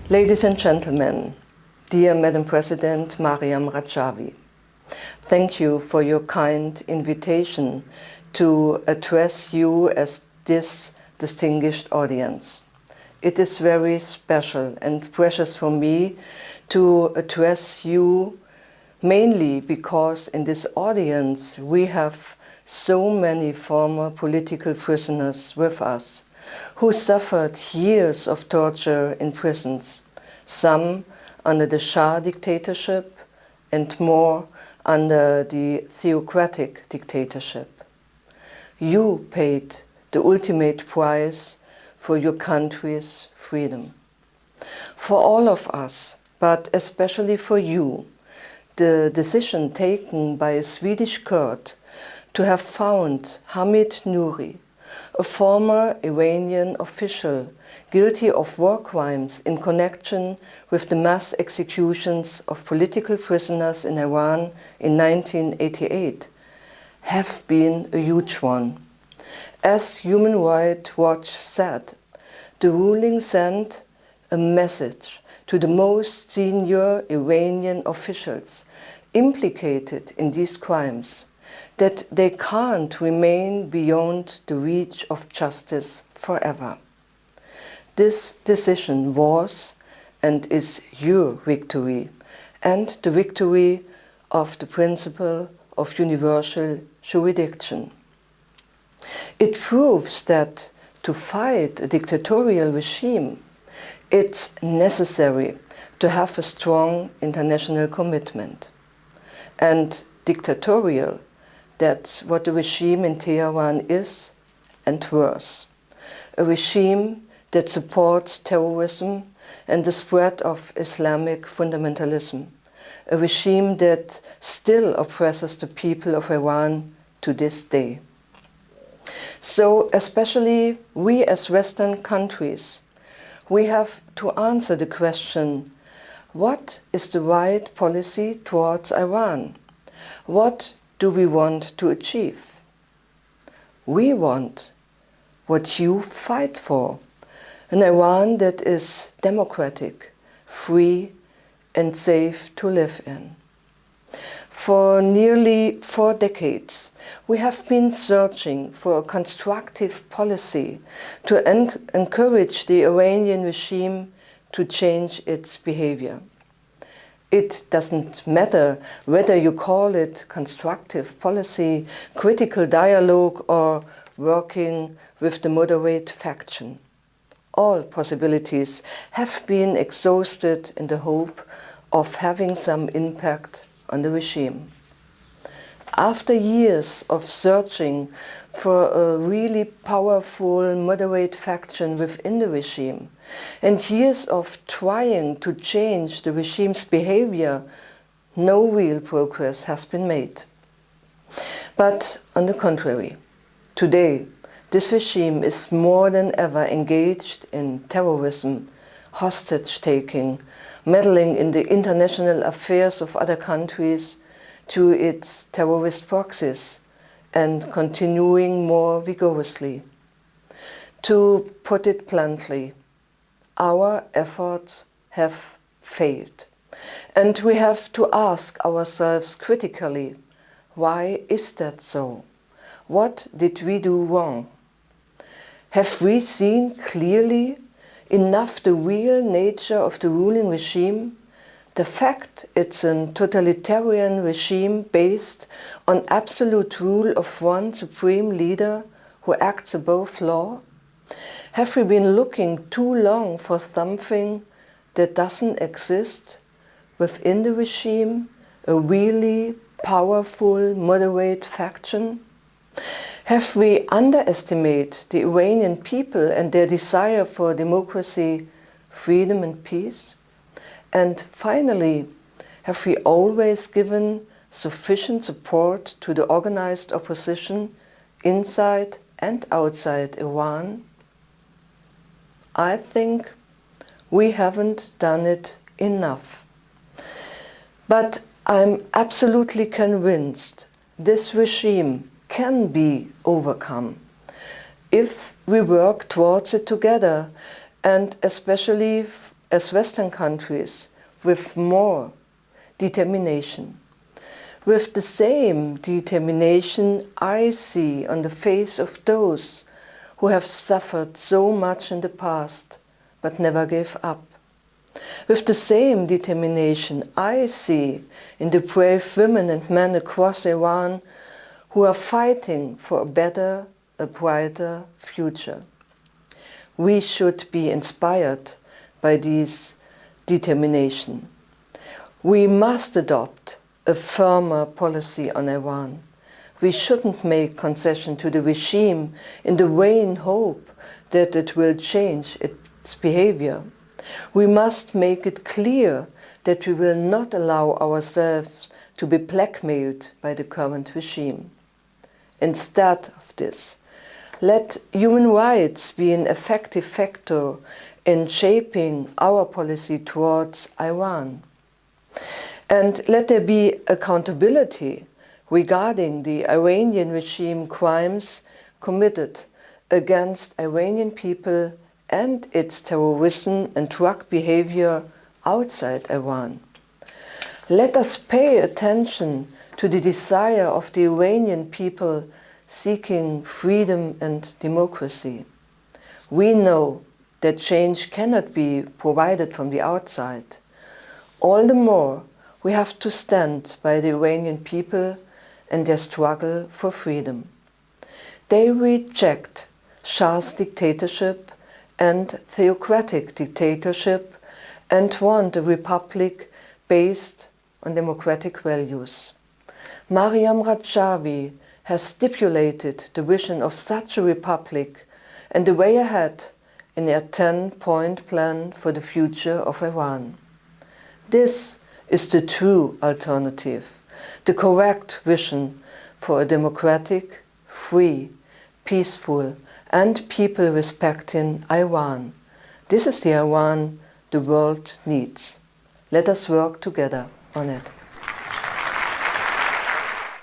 Ladies and gentlemen, dear Madam President Mariam Rajavi, thank you for your kind invitation to address you as this distinguished audience. It is very special and precious for me to address you mainly because in this audience we have so many former political prisoners with us who suffered years of torture in prisons, some under the Shah dictatorship and more under the theocratic dictatorship. You paid the ultimate price for your country's freedom. For all of us, but especially for you, the decision taken by a Swedish court to have found Hamid Nouri, a former Iranian official guilty of war crimes in connection with the mass executions of political prisoners in Iran in 1988, have been a huge one. As Human Rights Watch said, the ruling sent a message to the most senior Iranian officials implicated in these crimes that they can't remain beyond the reach of justice forever. This decision was and is your victory and the victory of the principle of universal jurisdiction. It proves that to fight a dictatorial regime, it's necessary to have a strong international commitment. And dictatorial, that's what the regime in Tehran is and worse. A regime that supports terrorism and the spread of Islamic fundamentalism. A regime that still oppresses the people of Iran to this day. So especially we as Western countries, we have to answer the question, what is the right policy towards Iran? What do we want to achieve? We want what you fight for, an Iran that is democratic, free and safe to live in. For nearly 4 decades, we have been searching for a constructive policy to encourage the Iranian regime to change its behavior. It doesn't matter whether you call it constructive policy, critical dialogue, or working with the moderate faction. All possibilities have been exhausted in the hope of having some impact on the regime. After years of searching for a really powerful moderate faction within the regime, and years of trying to change the regime's behavior, no real progress has been made. But on the contrary, today this regime is more than ever engaged in terrorism, hostage-taking, meddling in the international affairs of other countries to its terrorist proxies, and continuing more vigorously. To put it bluntly, our efforts have failed. And we have to ask ourselves critically, why is that so? What did we do wrong? Have we seen clearly enough the real nature of the ruling regime? The fact it's a totalitarian regime based on absolute rule of one supreme leader who acts above law? Have we been looking too long for something that doesn't exist within the regime, a really powerful moderate faction? Have we underestimated the Iranian people and their desire for democracy, freedom and peace? And finally, have we always given sufficient support to the organized opposition inside and outside Iran? I think we haven't done it enough. But I'm absolutely convinced this regime can be overcome if we work towards it together, and especially as Western countries, with more determination. With the same determination I see on the face of those who have suffered so much in the past, but never gave up. With the same determination I see in the brave women and men across Iran who are fighting for a better, a brighter future. We should be inspired by this determination. We must adopt a firmer policy on Iran. We shouldn't make concession to the regime in the vain hope that it will change its behavior. We must make it clear that we will not allow ourselves to be blackmailed by the current regime. Instead of this, let human rights be an effective factor in shaping our policy towards Iran. And let there be accountability regarding the Iranian regime crimes committed against Iranian people and its terrorism and drug behavior outside Iran. Let us pay attention to the desire of the Iranian people seeking freedom and democracy. We know that change cannot be provided from the outside. All the more, we have to stand by the Iranian people and their struggle for freedom. They reject Shah's dictatorship and theocratic dictatorship and want a republic based on democratic values. Mariam Rajavi has stipulated the vision of such a republic and the way ahead in her 10-point plan for the future of Iran. This is the true alternative, the correct vision for a democratic, free, peaceful, and people-respecting Iran. This is the Iran the world needs. Let us work together on it.